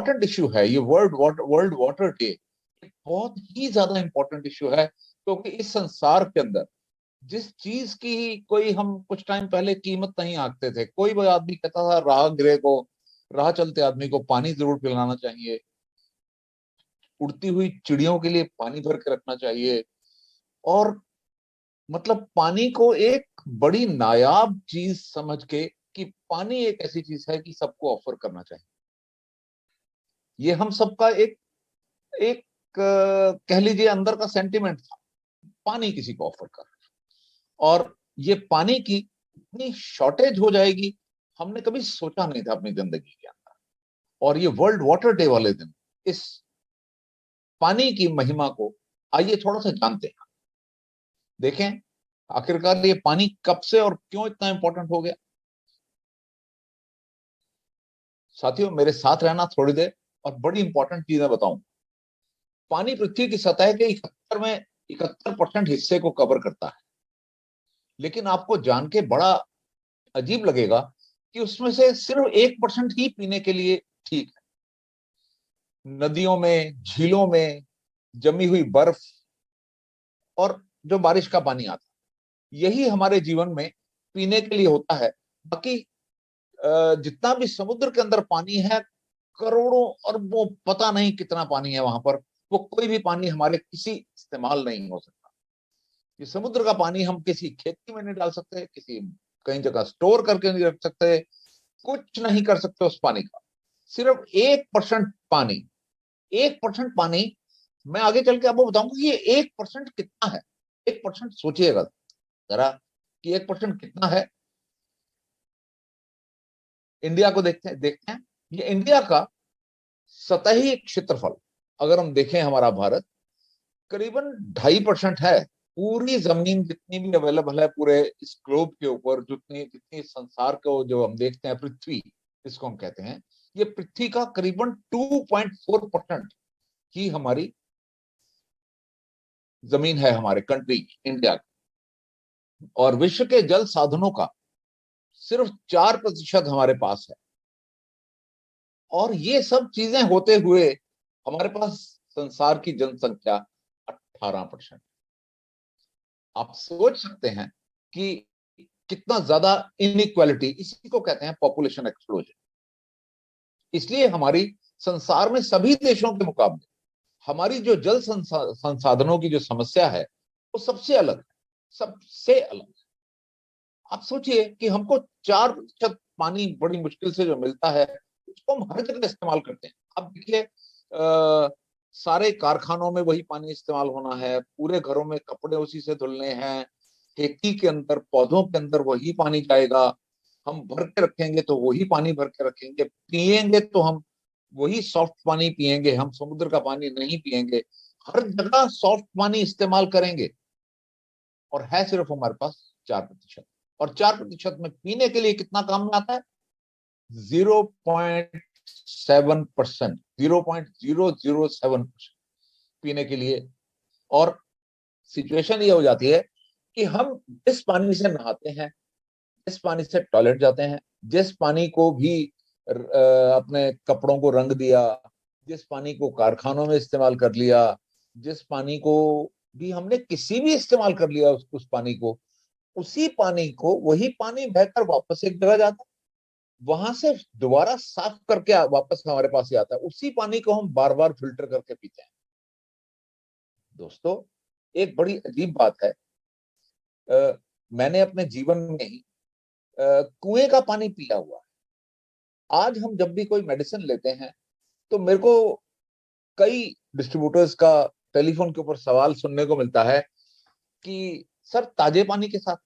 Important issue है ये world water day, बहुत ही ज्यादा इंपॉर्टेंट इश्यू है, क्योंकि इस संसार के अंदर जिस चीज की कोई हम कुछ टाइम पहले कीमत नहीं आंकते थे, कोई भी आदमी कहता था राहगीर को, राह चलते आदमी को पानी जरूर पिलाना चाहिए, उड़ती हुई चिड़ियों के लिए पानी भर के रखना चाहिए, और मतलब पानी को एक बड़ी नायाब चीज समझ के कि पानी एक ऐसी चीज है कि सबको ऑफर करना चाहिए। ये हम सबका एक एक कह लीजिए अंदर का सेंटिमेंट था, पानी किसी को ऑफर कर, और ये पानी की इतनी शॉर्टेज हो जाएगी हमने कभी सोचा नहीं था अपनी जिंदगी के अंदर। और ये वर्ल्ड वाटर डे वाले दिन इस पानी की महिमा को आइए थोड़ा सा जानते हैं, देखें आखिरकार ये पानी कब से और क्यों इतना इंपॉर्टेंट हो गया। साथियों मेरे साथ रहना थोड़ी देर, और बड़ी इंपॉर्टेंट चीजें बताऊं। पानी पृथ्वी की सतह के 71% हिस्से को कवर करता है, लेकिन आपको जान के बड़ा अजीब लगेगा कि उसमें से सिर्फ 1% ही पीने के लिए ठीक है। नदियों में, झीलों में जमी हुई बर्फ और जो बारिश का पानी आता है, यही हमारे जीवन में पीने के लिए होता है। बाकी जितना भी समुद्र के अंदर पानी है, करोड़ों अरबों पता नहीं कितना पानी है वहां पर, वो कोई भी पानी हमारे किसी इस्तेमाल नहीं हो सकता। ये समुद्र का पानी हम किसी खेती में नहीं डाल सकते, किसी कहीं जगह स्टोर करके नहीं रख सकते, कुछ नहीं कर सकते उस पानी का। सिर्फ 1% पानी, 1% पानी, मैं आगे चल के आपको बताऊंगा कि ये 1% कितना है। 1% सोचिएगा जरा कि 1% कितना है। इंडिया को देखते हैं, ये इंडिया का सतही क्षेत्रफल अगर हम देखें, हमारा भारत करीबन 2.5% है। पूरी जमीन जितनी भी अवेलेबल है पूरे इस ग्लोब के ऊपर, जितनी जितनी संसार को जो हम देखते हैं, पृथ्वी इसको हम कहते हैं, ये पृथ्वी का करीबन 2.4% ही हमारी जमीन है, हमारे कंट्री इंडिया की। और विश्व के जल साधनों का सिर्फ 4% हमारे पास है। और ये सब चीजें होते हुए हमारे पास संसार की जनसंख्या 18%। आप सोच सकते हैं कि कितना ज्यादा इनइक्वालिटी, इसी को कहते हैं पॉपुलेशन एक्सप्लोजन। इसलिए हमारी संसार में सभी देशों के मुकाबले हमारी जो जल संसाधनों की जो समस्या है वो सबसे अलग है, सबसे अलग है। आप सोचिए कि हमको 4% पानी बड़ी मुश्किल से जो मिलता है, उसको हम हर जगह इस्तेमाल करते हैं। अब देखिए सारे कारखानों में वही पानी इस्तेमाल होना है, पूरे घरों में कपड़े उसी से धुलने हैं, खेती के अंदर, पौधों के अंदर वही पानी जाएगा, हम भर के रखेंगे तो वही पानी भर के रखेंगे, पिएंगे तो हम वही सॉफ्ट पानी पिएंगे, हम समुद्र का पानी नहीं पिएंगे। हर जगह सॉफ्ट पानी इस्तेमाल करेंगे, और है सिर्फ हमारे पास 4%। और 4% में पीने के लिए कितना काम में आता है? 0.7%, 0.007% पीने के लिए। और सिचुएशन ये हो जाती है कि हम जिस पानी से नहाते हैं, जिस पानी से टॉयलेट जाते हैं, जिस पानी को भी अपने कपड़ों को रंग दिया, जिस पानी को कारखानों में इस्तेमाल कर लिया, जिस पानी को भी हमने किसी भी इस्तेमाल कर लिया, उस पानी को, उसी पानी को, वही पानी बहकर वापस एक जगह जाता है, वहां से दोबारा साफ करके वापस हमारे पास ही आता है, उसी पानी को हम बार बार फिल्टर करके पीते हैं। दोस्तों एक बड़ी अजीब बात है, मैंने अपने जीवन में ही कुएं का पानी पिया हुआ है। आज हम जब भी कोई मेडिसिन लेते हैं तो मेरे को कई डिस्ट्रीब्यूटर्स का टेलीफोन के ऊपर सवाल सुनने को मिलता है कि सर ताजे पानी के साथ।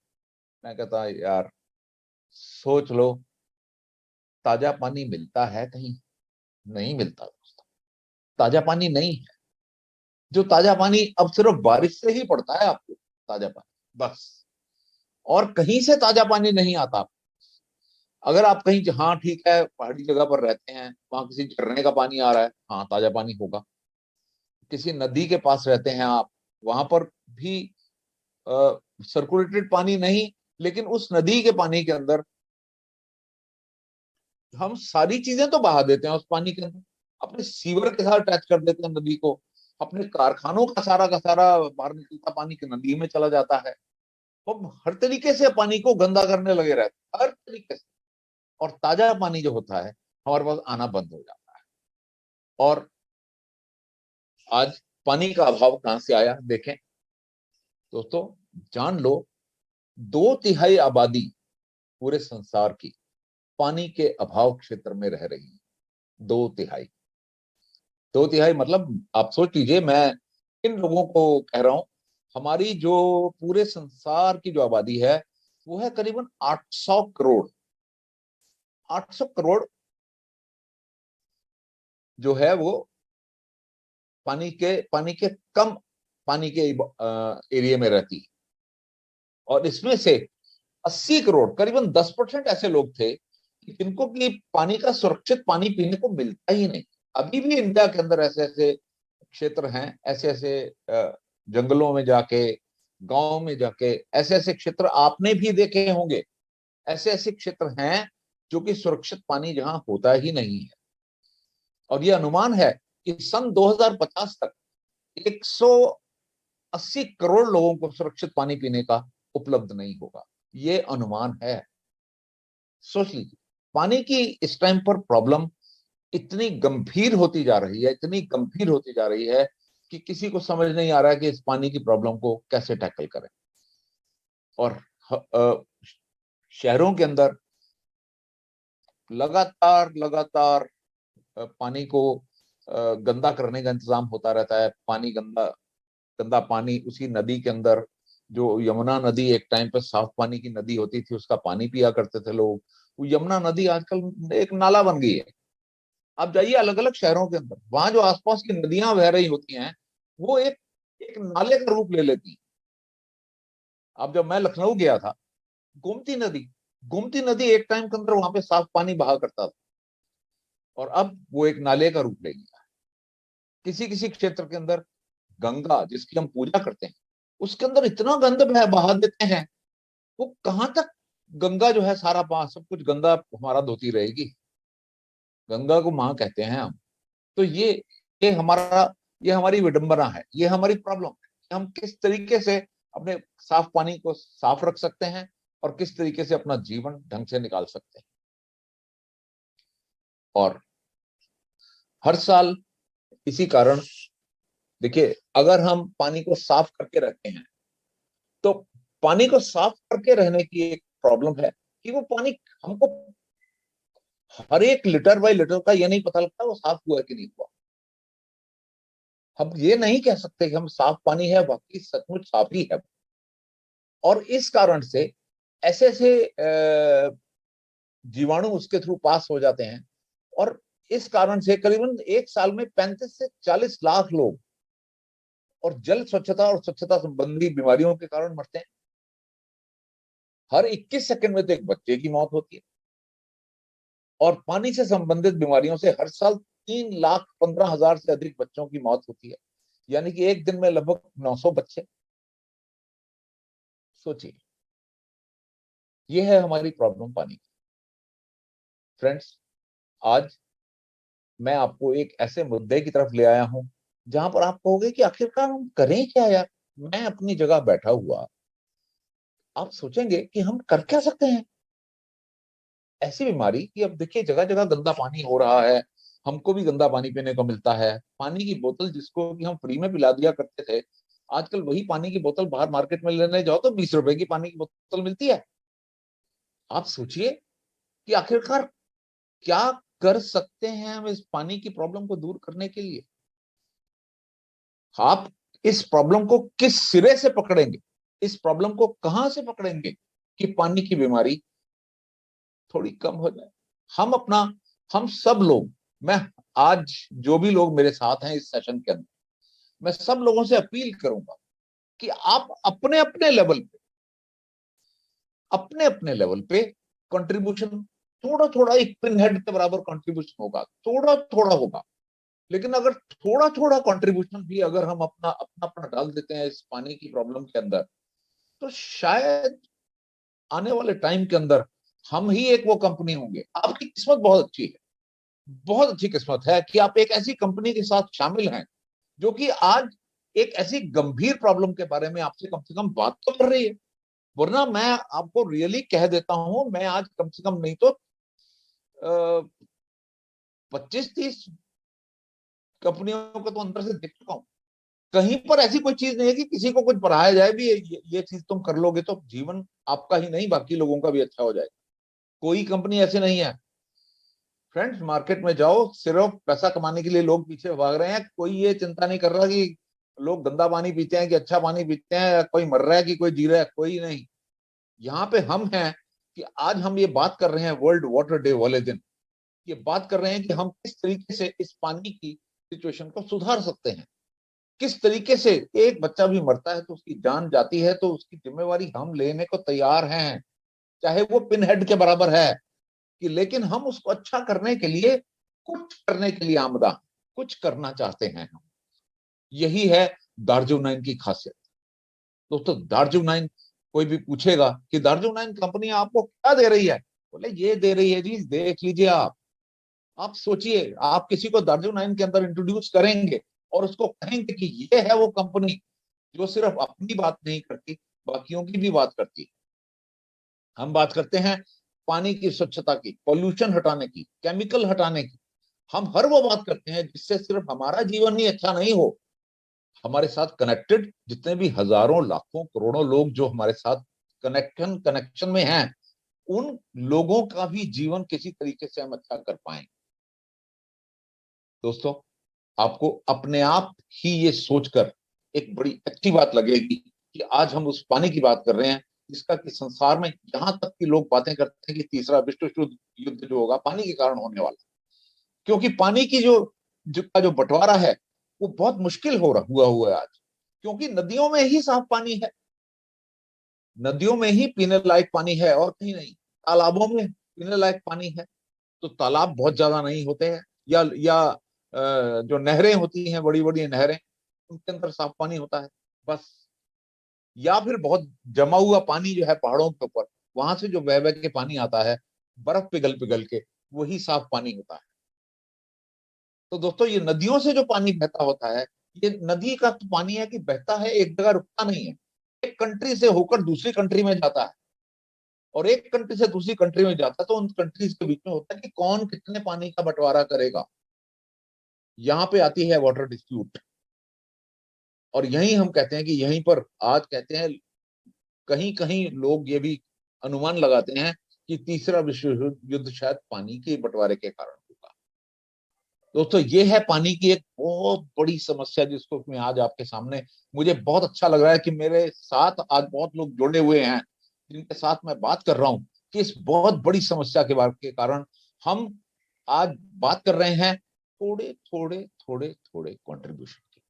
मैं कहता यार सोच लो, ताजा पानी मिलता है कहीं? नहीं मिलता दोस्तों, ताजा पानी नहीं है। जो ताजा पानी अब सिर्फ बारिश से ही पड़ता है आपको, ताजा पानी बस, और कहीं से ताजा पानी नहीं आता। अगर आप कहीं, हाँ ठीक है, पहाड़ी जगह पर रहते हैं, वहां किसी झरने का पानी आ रहा है, हाँ ताजा पानी होगा। किसी नदी के पास रहते हैं आप, वहां पर भी सर्कुलेटेड पानी नहीं, लेकिन उस नदी के पानी के अंदर हम सारी चीजें तो बहा देते हैं उस पानी के अंदर, अपने सीवर के साथ अटैच कर देते हैं नदी को, अपने कारखानों का सारा बाहर निकलता पानी की नदी में चला जाता है। वो हर तरीके से पानी को गंदा करने लगे रहते हैं, हर तरीके से। और ताजा पानी जो होता है हमारे पास आना बंद हो जाता है। और आज पानी का अभाव कहां से आया देखें दोस्तों, जान लो 2/3 आबादी पूरे संसार की पानी के अभाव क्षेत्र में रह रही है। 2/3, 2/3 मतलब आप सोच लीजिए, मैं इन लोगों को कह रहा हूं, हमारी जो पूरे संसार की जो आबादी है वो है करीबन 800 करोड़। 800 करोड़ जो है वो पानी के कम पानी के एरिया में रहती है। और इसमें से 80 करोड़ करीबन 10% ऐसे लोग थे जिनको कि पानी का सुरक्षित पानी पीने को मिलता ही नहीं। अभी भी इंडिया के अंदर ऐसे ऐसे क्षेत्र हैं, ऐसे ऐसे जंगलों में जाके, गांव में जाके, ऐसे ऐसे क्षेत्र आपने भी देखे होंगे। ऐसे ऐसे क्षेत्र हैं जो कि सुरक्षित पानी जहां होता ही नहीं है। और ये अनुमान है कि सन 2050 तक 180 करोड़ लोगों को सुरक्षित पानी पीने का उपलब्ध नहीं होगा। ये अनुमान है। सोच लीजिए, पानी की इस टाइम पर प्रॉब्लम इतनी गंभीर होती जा रही है, इतनी गंभीर होती जा रही है कि किसी को समझ नहीं आ रहा है कि इस पानी की प्रॉब्लम को कैसे टैकल करें। और शहरों के अंदर लगातार लगातार पानी को गंदा करने का इंतजाम होता रहता है। पानी गंदा गंदा पानी उसी नदी के अंदर, जो यमुना नदी एक टाइम पे साफ पानी की नदी होती थी, उसका पानी पिया करते थे लोग। वो यमुना नदी आजकल एक नाला बन गई है। आप जाइए अलग अलग शहरों के अंदर, वहां जो आसपास की नदियां बह रही होती हैं वो एक एक नाले का रूप ले लेती हैं। अब जब मैं लखनऊ गया था, गोमती नदी गोमती नदी एक टाइम के अंदर वहां पे साफ पानी बहा करता था, और अब वो एक नाले का रूप ले गया। किसी किसी क्षेत्र के अंदर गंगा, जिसकी हम पूजा करते हैं, उसके अंदर इतना गंद बहा देते हैं। वो कहां तक गंगा जो है सारा सब कुछ गंदा हमारा धोती रहेगी। गंगा को मां कहते हैं हम। तो ये हमारा ये हमारी विडंबना है, ये हमारी प्रॉब्लम है कि हम किस तरीके से अपने साफ पानी को साफ रख सकते हैं और किस तरीके से अपना जीवन ढंग से निकाल सकते हैं। और हर साल इसी कारण देखिए, अगर हम पानी को साफ करके रखते हैं तो पानी को साफ करके रहने की एक प्रॉब्लम है कि वो पानी हमको हर एक लीटर बाई लीटर का ये नहीं पता लगता वो साफ हुआ है कि नहीं हुआ। हम ये नहीं कह सकते कि हम साफ पानी है, वाकई सचमुच साफ ही है। और इस कारण से ऐसे ऐसे जीवाणु उसके थ्रू पास हो जाते हैं। और इस कारण से करीबन एक साल में 35 से 40 लाख लोग और जल स्वच्छता और स्वच्छता संबंधी बीमारियों के कारण मरते हैं। हर 21 सेकंड में तो एक बच्चे की मौत होती है। और पानी से संबंधित बीमारियों से हर साल 3,15,000 से अधिक बच्चों की मौत होती है। यानी कि एक दिन में लगभग 900 बच्चे। सोचिए, ये है हमारी प्रॉब्लम पानी की। फ्रेंड्स, आज मैं आपको एक ऐसे मुद्दे की तरफ ले आया हूं जहां पर आप कहोगे कि आखिरकार हम करें क्या यार। मैं अपनी जगह बैठा हुआ, आप सोचेंगे कि हम कर क्या सकते हैं। ऐसी बीमारी कि अब देखिए जगह जगह गंदा पानी हो रहा है, हमको भी गंदा पानी पीने को मिलता है। पानी की बोतल जिसको कि हम फ्री में पिला दिया करते थे, आजकल वही पानी की बोतल बाहर मार्केट में लेने जाओ तो 20 रुपए की पानी की बोतल मिलती है। आप सोचिए कि आखिरकार क्या कर सकते हैं हम इस पानी की प्रॉब्लम को दूर करने के लिए। आप इस प्रॉब्लम को किस सिरे से पकड़ेंगे, इस प्रॉब्लम को कहां से पकड़ेंगे कि पानी की बीमारी थोड़ी कम हो जाए। हम अपना हम सब लोग, मैं आज जो भी लोग मेरे साथ हैं इस सेशन के अंदर, मैं सब लोगों से अपील करूंगा कि आप अपने अपने लेवल पे कंट्रीब्यूशन, थोड़ा थोड़ा, एक पिन हेड के बराबर कंट्रीब्यूशन होगा, थोड़ा थोड़ा होगा, लेकिन अगर थोड़ा थोड़ा कंट्रीब्यूशन भी अगर हम अपना अपना अपना डाल देते हैं इस पानी की प्रॉब्लम के अंदर, तो शायद आने वाले टाइम के अंदर हम ही एक वो कंपनी होंगे। आपकी किस्मत बहुत अच्छी है बहुत अच्छी किस्मत है कि आप एक ऐसी कंपनी के साथ शामिल हैं जो कि आज एक ऐसी गंभीर प्रॉब्लम के बारे में आपसे कम से कम बात तो कर रही है। वरना मैं आपको रियली कह देता हूं, मैं आज कम से कम नहीं तो 25-30 कंपनियों को तो अंदर से देख चुका हूं। कहीं पर ऐसी कोई चीज नहीं है कि किसी को कुछ पढ़ाया जाए भी ये चीज तुम कर लोगे तो जीवन आपका ही नहीं बाकी लोगों का भी अच्छा हो जाएगा। कोई कंपनी ऐसी नहीं है। फ्रेंड्स, मार्केट में जाओ, सिर्फ पैसा कमाने के लिए लोग पीछे भाग रहे हैं। कोई ये चिंता नहीं कर रहा कि लोग गंदा पानी पीते हैं कि अच्छा पानी पीते हैं, कोई मर रहा है कि कोई जी रहा है, कोई नहीं। यहाँ पे हम हैं कि आज हम ये बात कर रहे हैं वर्ल्ड वाटर डे वाले दिन, ये बात कर रहे हैं कि हम किस तरीके से इस पानी की सिचुएशन को सुधार सकते हैं। किस तरीके से एक बच्चा भी मरता है तो उसकी जान जाती है तो उसकी जिम्मेवारी हम लेने को तैयार हैं, चाहे वो पिन हेड के बराबर है, कि लेकिन हम उसको अच्छा करने के लिए कुछ करने के लिए आमदा, कुछ करना चाहते हैं हम। यही है दार्जिलिंग 9 की खासियत। दोस्तों, दार्जिलिंग 9, कोई भी पूछेगा कि दार्जिलिंग 9 कंपनी आपको क्या दे रही है, बोले ये दे रही है जी, देख लीजिए आप सोचिए, आप किसी को दार्जिलिंग 9 के अंदर इंट्रोड्यूस करेंगे और उसको कहेंगे कि ये है वो कंपनी जो सिर्फ अपनी बात नहीं करती, बाकियों की भी बात करती है। हम बात करते हैं पानी की स्वच्छता की, पॉल्यूशन हटाने की, केमिकल हटाने की। हम हर वो बात करते हैं जिससे सिर्फ हमारा जीवन ही अच्छा नहीं हो, हमारे साथ कनेक्टेड जितने भी हजारों लाखों करोड़ों लोग जो हमारे साथ कनेक्शन में हैं, उन लोगों का भी जीवन किसी तरीके से हम अच्छा कर पाए। दोस्तों, आपको अपने आप ही ये सोचकर एक बड़ी अच्छी बात लगेगी कि आज हम उस पानी की बात कर रहे हैं जिसका कि संसार में यहां तक कि लोग बातें करते हैं कि तीसरा विश्व युद्ध जो होगा पानी के कारण होने वाला, क्योंकि पानी की जो बंटवारा है वो बहुत मुश्किल हुआ है आज, क्योंकि नदियों में ही साफ पानी है, नदियों में ही पीने लायक पानी है और कहीं नहीं। तालाबों में पीने लायक पानी है तो तालाब बहुत ज्यादा नहीं होते हैं, या जो नहरें होती हैं, बड़ी बड़ी नहरें, उनके अंदर साफ पानी होता है बस। या फिर बहुत जमा हुआ पानी जो है पहाड़ों के ऊपर, वहां से जो बह बह के पानी आता है, बर्फ पिघल पिघल के, वही साफ पानी होता है। तो दोस्तों, ये नदियों से जो पानी बहता होता है, ये नदी का तो पानी है कि बहता है, एक जगह रुकता नहीं है, एक कंट्री से होकर दूसरी कंट्री में जाता है, और एक कंट्री से दूसरी कंट्री में जाता है तो उन कंट्रीज के बीच में होता है कि कौन कितने पानी का बंटवारा करेगा। यहाँ पे आती है वाटर डिस्प्यूट, और यही हम कहते हैं कि यहीं पर आज कहते हैं, कहीं कहीं लोग ये भी अनुमान लगाते हैं कि तीसरा विश्व युद्ध शायद पानी के बंटवारे के कारण होगा। दोस्तों, ये है पानी की एक बहुत बड़ी समस्या जिसको मैं आज आपके सामने, मुझे बहुत अच्छा लग रहा है कि मेरे साथ आज बहुत लोग जुड़े हुए हैं जिनके साथ मैं बात कर रहा हूं कि इस बहुत बड़ी समस्या के कारण हम आज बात कर रहे हैं थोड़े थोड़े थोड़े थोड़े कंट्रीब्यूशन की।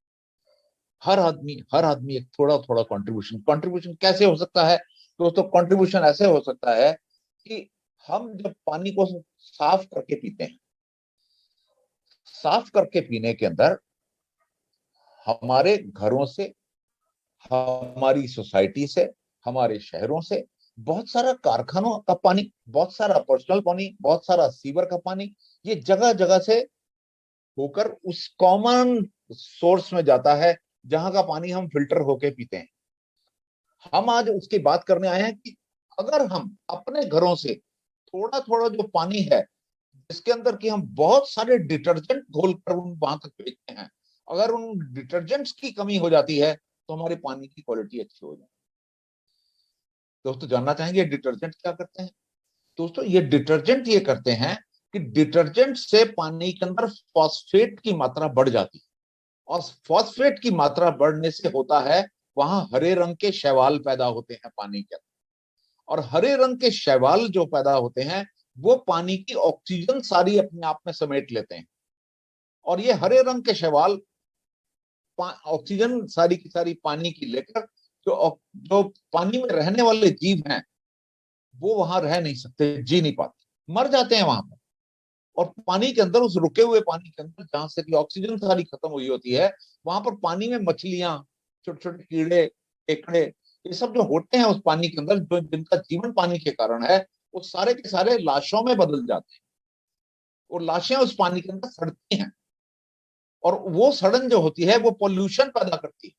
हर आदमी एक थोड़ा थोड़ा कंट्रीब्यूशन कंट्रीब्यूशन कैसे हो सकता है दोस्तों? कंट्रीब्यूशन ऐसे हो सकता है कि हम जब पानी को साफ करके पीते हैं, साफ करके पीने के अंदर हमारे घरों से, हमारी सोसाइटी से, हमारे शहरों से, बहुत सारा कारखानों का पानी, बहुत सारा पर्सनल पानी, बहुत सारा सीवर का पानी, ये जगह जगह से होकर उस कॉमन सोर्स में जाता है जहां का पानी हम फिल्टर होके पीते हैं। हम आज उसकी बात करने आए हैं कि अगर हम अपने घरों से थोड़ा थोड़ा जो पानी है जिसके अंदर कि हम बहुत सारे डिटर्जेंट घोल कर उन वहां तक भेजते हैं, अगर उन डिटर्जेंट्स की कमी हो जाती है तो हमारे पानी की क्वालिटी अच्छी हो जाती है। दोस्तों, जानना चाहेंगे डिटर्जेंट क्या करते हैं? दोस्तों, ये डिटर्जेंट ये करते हैं कि डिटर्जेंट से पानी के अंदर फॉस्फेट की मात्रा बढ़ जाती है, और फॉस्फेट की मात्रा बढ़ने से होता है वहां हरे रंग के शैवाल पैदा होते हैं पानी के अंदर, और हरे रंग के शैवाल जो पैदा होते हैं वो पानी की ऑक्सीजन सारी अपने आप में समेट लेते हैं, और ये हरे रंग के शैवाल ऑक्सीजन सारी की सारी पानी की लेकर जो पानी में रहने वाले जीव हैं वो वहां रह नहीं सकते, जी नहीं पाते, मर जाते हैं वहां पर। और पानी के अंदर, उस रुके हुए पानी के अंदर जहां से कि ऑक्सीजन सारी खत्म हुई होती है, वहां पर पानी में मछलियां, छोटे छोटे कीड़े, केकड़े, ये सब जो होते हैं उस पानी के अंदर, जो जिनका जीवन पानी के कारण है, वो सारे के सारे लाशों में बदल जाते हैं। वो लाशें उस पानी के अंदर सड़ती हैं, और वो सड़न जो होती है वो पोल्यूशन पैदा करती है,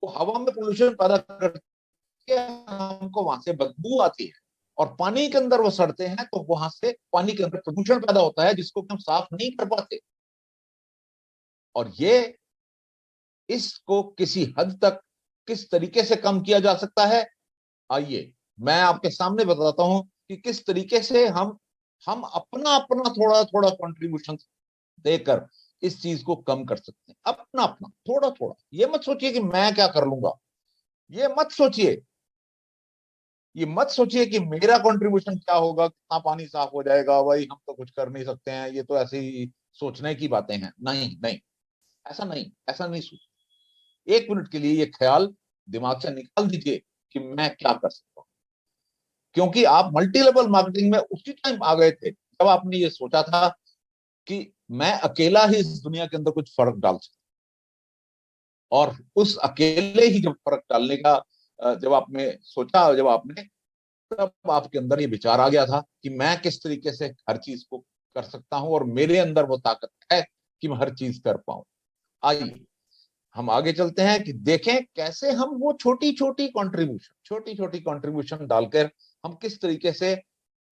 वो हवा में पोल्यूशन पैदा करके हमको वहां से बदबू आती है, और पानी के अंदर वो सड़ते हैं तो वहां से पानी के अंदर प्रदूषण पैदा होता है जिसको हम साफ नहीं कर पाते। और ये इसको किसी हद तक किस तरीके से कम किया जा सकता है, आइए मैं आपके सामने बताता हूं कि किस तरीके से हम अपना अपना थोड़ा थोड़ा कंट्रीब्यूशन देकर इस चीज को कम कर सकते हैं, अपना अपना थोड़ा थोड़ा। ये मत सोचिए कि मैं क्या कर लूंगा, ये मत सोचिए, ये मत सोचिए कि मेरा कंट्रीब्यूशन क्या होगा, कितना पानी साफ हो जाएगा, भाई हम तो कुछ कर नहीं सकते हैं, ये तो ऐसे ही सोचने की बातें हैं। नहीं नहीं, ऐसा नहीं सोच। एक मिनट के लिए ये ख्याल दिमाग से निकाल दीजिए कि मैं क्या कर सकता हूं, क्योंकि आप मल्टी लेवल मार्केटिंग में उसी टाइम आ गए थे जब आपने ये सोचा था कि मैं अकेला ही इस दुनिया के अंदर कुछ फर्क डाल सकता, और उस अकेले ही जब फर्क डालने का जब आपने सोचा, जब आपने, तब आपके अंदर ये विचार आ गया था कि मैं किस तरीके से हर चीज को कर सकता हूं, और मेरे अंदर वो ताकत है कि मैं हर चीज कर पाऊं। आइए हम आगे चलते हैं कि देखें कैसे हम वो छोटी छोटी कंट्रीब्यूशन डालकर हम किस तरीके से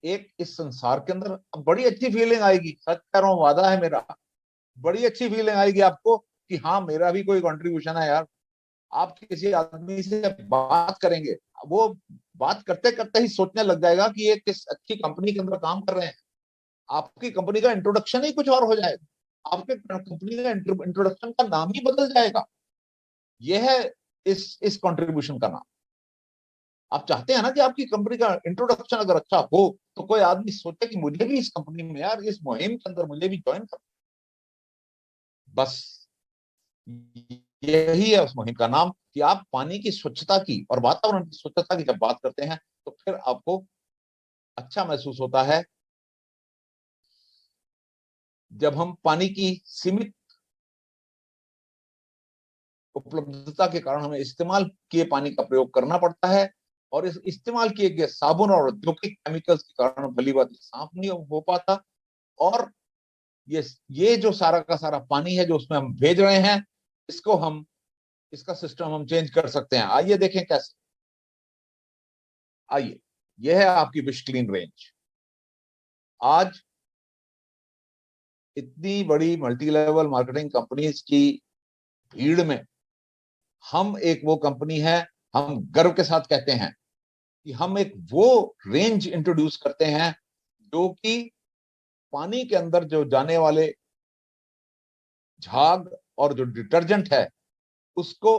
एक इस संसार के अंदर, अब बड़ी अच्छी फीलिंग आएगी, सच कह रहा हूं, वादा है मेरा, बड़ी अच्छी फीलिंग आएगी आपको कि हाँ मेरा भी कोई कंट्रीब्यूशन है यार। आप किसी आदमी से बात करेंगे, वो बात करते करते ही सोचने लग जाएगा कि ये किस अच्छी कंपनी के अंदर काम कर रहे हैं। आपकी कंपनी का इंट्रोडक्शन ही कुछ और हो जाएगा, आपके कंपनी का इंट्रोडक्शन का नाम ही बदल जाएगा। यह है इस कंट्रीब्यूशन का नाम। आप चाहते हैं ना कि आपकी कंपनी का इंट्रोडक्शन अगर अच्छा हो तो कोई आदमी सोचे कि मुझे भी इस कंपनी में यार, इस मुहिम के अंदर मुझे भी ज्वाइन कर। बस यही है उस मुहिम का नाम कि आप पानी की स्वच्छता की और वातावरण की स्वच्छता की जब बात करते हैं तो फिर आपको अच्छा महसूस होता है। जब हम पानी की सीमित उपलब्धता के कारण हमें इस्तेमाल किए पानी का प्रयोग करना पड़ता है, और इस इस्तेमाल किए गए साबुन और औद्योगिक केमिकल्स के कारण भली बात साफ नहीं हो पाता, और ये जो सारा का सारा पानी है जो उसमें हम भेज रहे हैं, इसको हम इसका सिस्टम हम चेंज कर सकते हैं। आइए देखें कैसे। आइए, यह है आपकी विश क्लीन रेंज। आज इतनी बड़ी मल्टी लेवल मार्केटिंग कंपनीज की भीड़ में हम एक वो कंपनी है, हम गर्व के साथ कहते हैं कि हम एक वो रेंज इंट्रोड्यूस करते हैं जो कि पानी के अंदर जो जाने वाले झाग और जो डिटर्जेंट है उसको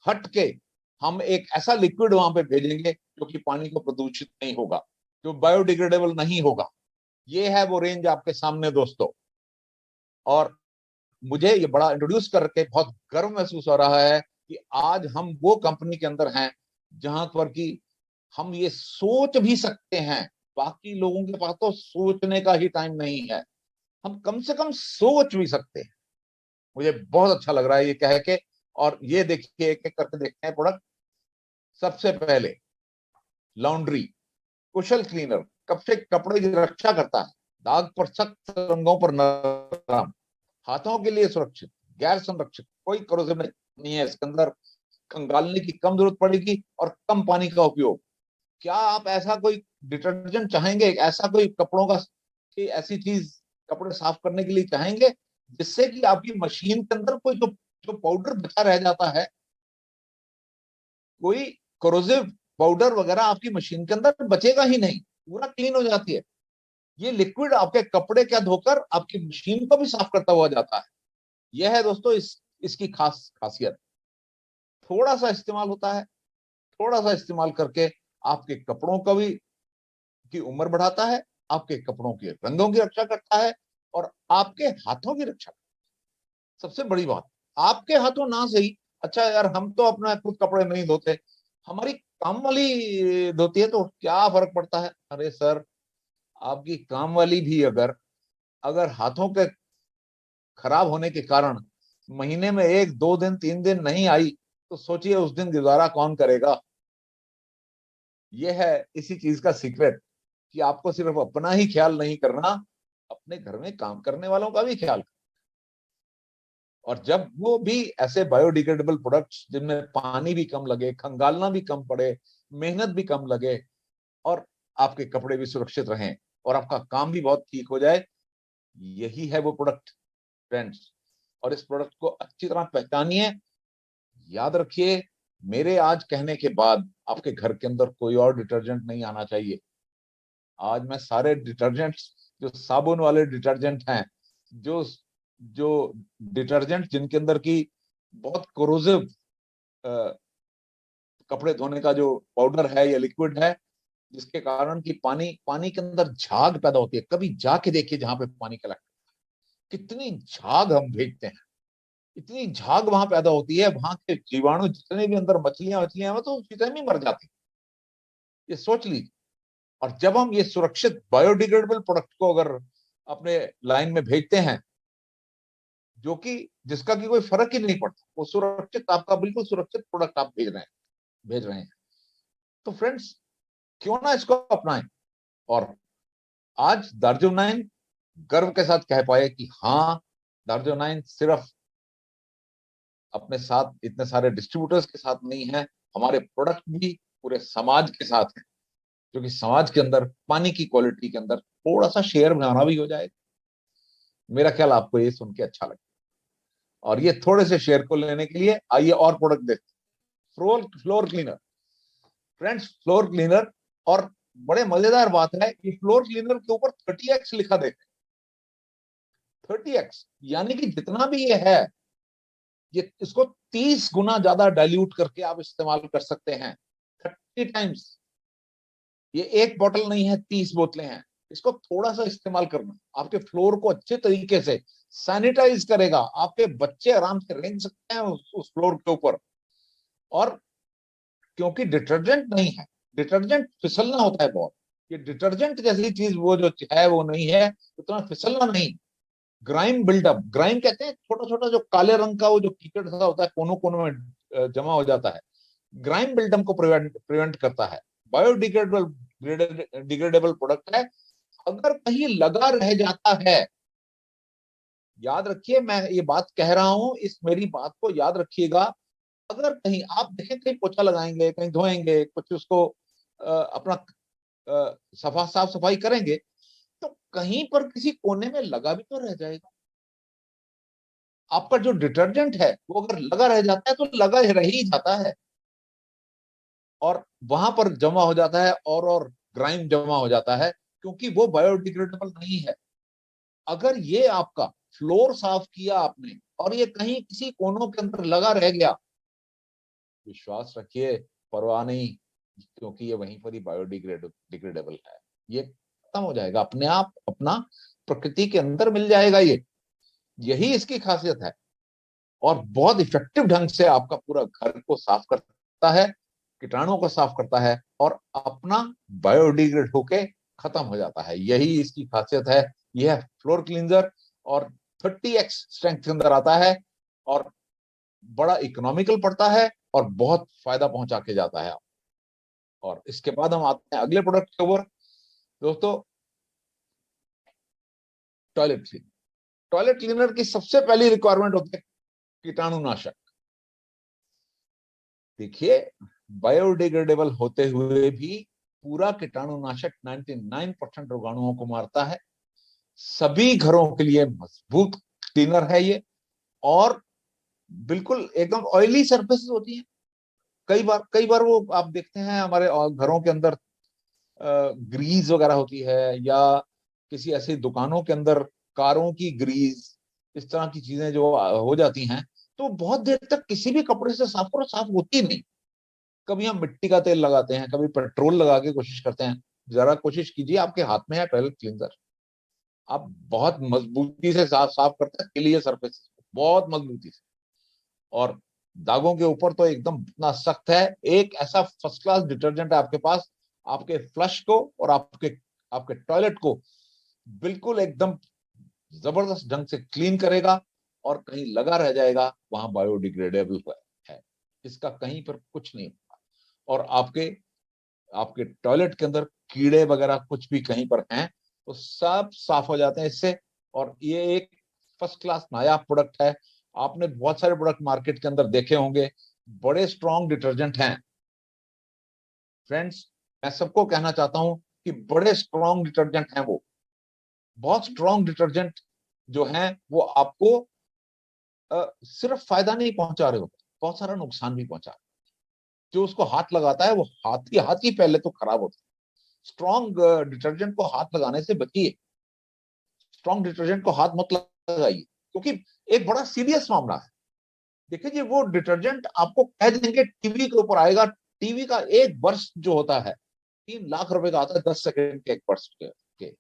हट के हम एक ऐसा लिक्विड वहां पे भेजेंगे जो कि पानी को प्रदूषित नहीं होगा, जो बायोडिग्रेडेबल नहीं होगा। ये है वो रेंज आपके सामने दोस्तों। और मुझे ये बड़ा इंट्रोड्यूस करके बहुत गर्व महसूस हो रहा है कि आज हम वो कंपनी के अंदर हैं जहां पर कि हम ये सोच भी सकते हैं। बाकी लोगों के पास तो सोचने का ही टाइम नहीं है, हम कम से कम सोच भी सकते हैं। मुझे बहुत अच्छा लग रहा है ये कह के। और ये देखिए, एक एक करके देखते हैं प्रोडक्ट। सबसे पहले लॉन्ड्री कुशल क्लीनर, कब से कपड़े की रक्षा करता है, दाग पर सख्त, रंगों पर नरम, हाथों के लिए सुरक्षित, गैर संरक्षित, कोई करोसिव नहीं है इसके अंदर, खंगालने की कम जरूरत पड़ेगी और कम पानी का उपयोग। क्या आप ऐसा कोई डिटर्जेंट चाहेंगे, ऐसा कोई कपड़ों का ऐसी चीज कपड़े साफ करने के लिए चाहेंगे जिससे कि आपकी मशीन के अंदर कोई जो जो पाउडर बचा रह जाता है, कोई कोरोसिव पाउडर वगैरह आपकी मशीन के अंदर बचेगा ही नहीं, पूरा क्लीन हो जाती है। ये लिक्विड आपके कपड़े क्या धोकर आपकी मशीन को भी साफ करता हुआ जाता है। यह है दोस्तों इसकी खास खासियत। थोड़ा सा इस्तेमाल होता है, थोड़ा सा इस्तेमाल करके आपके कपड़ों का भी की उम्र बढ़ाता है, आपके कपड़ों के रंगों की रक्षा करता है, और आपके हाथों की रक्षा। सबसे बड़ी बात, आपके हाथों ना सही, अच्छा यार हम तो अपना खुद कपड़े नहीं धोते, हमारी काम वाली धोती है तो क्या फर्क पड़ता है। अरे सर, आपकी काम वाली भी अगर अगर हाथों के खराब होने के कारण महीने में 1 2 दिन 3 दिन नहीं आई तो सोचिए उस दिन गुजारा कौन करेगा। यह है इसी चीज का सीक्रेट कि आपको सिर्फ अपना ही ख्याल नहीं करना, अपने घर में काम करने वालों का भी ख्याल करें। और जब वो भी ऐसे बायोडिग्रेडेबल प्रोडक्ट्स जिनमें पानी भी कम लगे, खंगालना भी कम पड़े, मेहनत भी कम लगे, और आपके कपड़े भी सुरक्षित रहें और आपका काम भी बहुत ठीक हो जाए, यही है वो प्रोडक्ट फ्रेंड्स। और इस प्रोडक्ट को अच्छी तरह पहचानिए। याद रखिए, मेरे आज कहने के बाद आपके घर के अंदर कोई और डिटर्जेंट नहीं आना चाहिए। आज मैं सारे डिटर्जेंट्स, जो साबुन वाले डिटर्जेंट हैं, जो जो डिटर्जेंट जिनके अंदर की बहुत कोरोसिव कपड़े धोने का जो पाउडर है या लिक्विड है, जिसके कारण कि पानी पानी के अंदर झाग पैदा होती है। कभी जाके देखिए जहां पे पानी कलेक्ट, कितनी झाग हम भेजते हैं, इतनी झाग वहां पैदा होती है, वहां के जीवाणु जितने भी अंदर मछलियां मछलियां हैं, तो उसी टाइम ही मर जाती है। ये सोच लीजिए। और जब हम ये सुरक्षित बायोडिग्रेडेबल प्रोडक्ट को अगर अपने लाइन में भेजते हैं, जो कि जिसका कि कोई फर्क ही नहीं पड़ता, वो सुरक्षित, आपका बिल्कुल सुरक्षित प्रोडक्ट आप भेज रहे हैं। तो फ्रेंड्स, क्यों ना इसको अपनाएं। और आज दार्जिलिंग गर्व के साथ कह पाए कि हाँ, दार्जिलिंग सिर्फ अपने साथ इतने सारे डिस्ट्रीब्यूटर्स के साथ नहीं है, हमारे प्रोडक्ट भी पूरे समाज के साथ है, क्योंकि समाज के अंदर पानी की क्वालिटी के अंदर थोड़ा सा शेयर बनाना भी हो जाएगा। मेरा ख्याल आपको ये सुन के अच्छा लगे। और ये थोड़े से शेयर को लेने के लिए आइए और प्रोडक्ट देखते हैं। Floor floor cleaner friends, floor cleaner. और बड़े मजेदार बात है, ये फ्लोर क्लीनर के ऊपर 30x लिखा देते हैं। 30x यानी कि जितना भी ये है, ये इसको 30 गुना ज्यादा डाइल्यूट करके आप इस्तेमाल कर सकते हैं। 30 टाइम्स। ये एक बोतल नहीं है, 30 बोतलें हैं। इसको थोड़ा सा इस्तेमाल करना आपके फ्लोर को अच्छे तरीके से सैनिटाइज करेगा। आपके बच्चे आराम से रेंग सकते हैं उस फ्लोर के ऊपर। और क्योंकि डिटर्जेंट नहीं है, डिटर्जेंट फिसलना होता है बहुत। ये डिटर्जेंट जैसी चीज वो जो है वो नहीं है, उतना फिसलना नहीं। ग्राइम बिल्डअप, ग्राइम कहते हैं छोटा छोटा जो काले रंग का वो जो कीचड़ सा होता है, कोनों कोनों में जमा हो जाता है, ग्राइम बिल्डअप को प्रिवेंट करता है। बायोडिग्रेडेबल डिग्रेडेबल प्रोडक्ट है। अगर कहीं लगा रह जाता है, याद रखिए, मैं ये बात कह रहा हूं, इस मेरी बात को याद रखिएगा। अगर कहीं आप देखें, कहीं पोछा लगाएंगे, कहीं धोएंगे, कुछ उसको अपना साफ सफाई करेंगे, तो कहीं पर किसी कोने में लगा भी तो रह जाएगा। आपका जो डिटर्जेंट है वो अगर लगा रह जाता है तो लगा रह ही जाता है, और वहां पर जमा हो जाता है, और ग्राइम जमा हो जाता है, क्योंकि वो बायोडिग्रेडेबल नहीं है। अगर ये आपका फ्लोर साफ किया आपने और ये कहीं किसी कोनों के अंदर लगा रह गया, विश्वास रखिए, परवाह नहीं, क्योंकि ये वहीं पर ही बायोडिग्रेडेबल है। ये खत्म हो जाएगा अपने आप, अपना प्रकृति के अंदर मिल जाएगा ये। यही इसकी खासियत है। और बहुत इफेक्टिव ढंग से आपका पूरा घर को साफ करता है, कीटाणुओं को साफ करता है, और अपना बायोडिग्रेड होके खत्म हो जाता है। यही इसकी खासियत है। यह फ्लोर क्लींजर, और 30x स्ट्रेंथ के अंदर आता है, और बड़ा इकोनॉमिकल पड़ता है, और बहुत फायदा पहुंचा के जाता है। और इसके बाद हम आते हैं अगले प्रोडक्ट के ऊपर दोस्तों, टॉयलेट क्लीनर। टॉयलेट क्लीनर की सबसे पहली रिक्वायरमेंट होती है कीटाणुनाशक। देखिए, बायोडिग्रेडेबल होते हुए भी पूरा कीटाणुनाशक 99% रोगाणुओं को मारता है। सभी घरों के लिए मजबूत क्लीनर है ये। और बिल्कुल एकदम ऑयली सरफेसेस होती हैं, कई बार वो आप देखते हैं हमारे घरों के अंदर ग्रीस वगैरह होती है, या किसी ऐसी दुकानों के अंदर कारों की ग्रीस, इस तरह की चीजें जो हो जाती हैं, तो बहुत देर तक किसी भी कपड़े से साफ करो, साफ होती नहीं। कभी हम मिट्टी का तेल लगाते हैं, कभी पेट्रोल लगा के कोशिश करते हैं। जरा कोशिश कीजिए, आपके हाथ में है टॉयलेट क्लींजर, आप बहुत मजबूती से साफ साफ करते हैं, क्लियर सरफेस, बहुत मजबूती से। और दागों के ऊपर तो एकदम इतना सख्त है। एक ऐसा फर्स्ट क्लास डिटर्जेंट है आपके पास, आपके फ्लश को और आपके आपके टॉयलेट को बिल्कुल एकदम जबरदस्त ढंग से क्लीन करेगा। और कहीं लगा रह जाएगा, वहां बायोडिग्रेडेबल है, इसका कहीं पर कुछ नहीं होगा। और आपके आपके टॉयलेट के अंदर कीड़े वगैरह कुछ भी कहीं पर हैं, वो सब साफ हो जाते हैं इससे। और ये एक फर्स्ट क्लास नायाब प्रोडक्ट है। आपने बहुत सारे प्रोडक्ट मार्केट के अंदर देखे होंगे, बड़े स्ट्रॉन्ग डिटर्जेंट हैं फ्रेंड्स। मैं सबको कहना चाहता हूं कि बड़े स्ट्रॉन्ग डिटर्जेंट हैं वो। बहुत स्ट्रॉन्ग डिटर्जेंट जो हैं वो आपको सिर्फ फायदा नहीं पहुंचा रहे होते, बहुत सारा नुकसान भी पहुंचा रहे। जो उसको हाथ लगाता है वो हाथ ही पहले तो खराब होता है। स्ट्रॉन्ग डिटर्जेंट को हाथ लगाने से बचिए, स्ट्रॉन्ग डिटर्जेंट को हाथ मत लगाइए, क्योंकि एक बड़ा सीरियस मामला है। देखिए जी, वो डिटर्जेंट आपको कह देंगे टीवी के ऊपर आएगा। टीवी का एक बर्स्ट जो होता है 3 लाख रुपए का आता है, 10 सेकेंड के एक बर्स्ट के।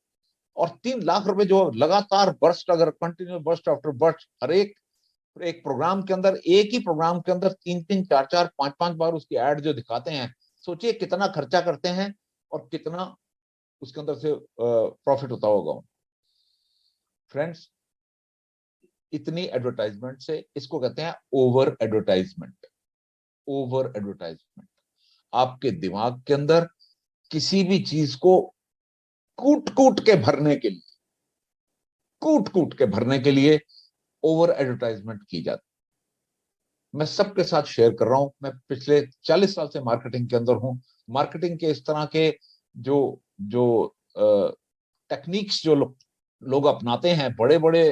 और 3 लाख रुपए जो लगातार बर्स्ट, अगर कंटिन्यू बर्स्ट आफ्टर बर्स्ट, हर एक एक प्रोग्राम के अंदर, एक ही प्रोग्राम के अंदर 3-3, 4-4, 5-5 बार उसकी एड जो दिखाते हैं, सोचिए कितना खर्चा करते हैं और कितना उसके अंदर से प्रॉफिट होता होगा फ्रेंड्स। इतनी एडवर्टाइजमेंट से, इसको कहते हैं ओवर एडवर्टाइजमेंट। ओवर एडवर्टाइजमेंट आपके दिमाग के अंदर किसी भी चीज को कूट कूट के भरने के लिए, कूट कूट के भरने के लिए ओवर एडवर्टाइजमेंट की जाती। मैं सबके साथ शेयर कर रहा हूं, मैं पिछले 40 साल से मार्केटिंग के अंदर हूं। मार्केटिंग के इस तरह के जो जो टेक्निक्स जो लोग अपनाते हैं, बड़े बड़े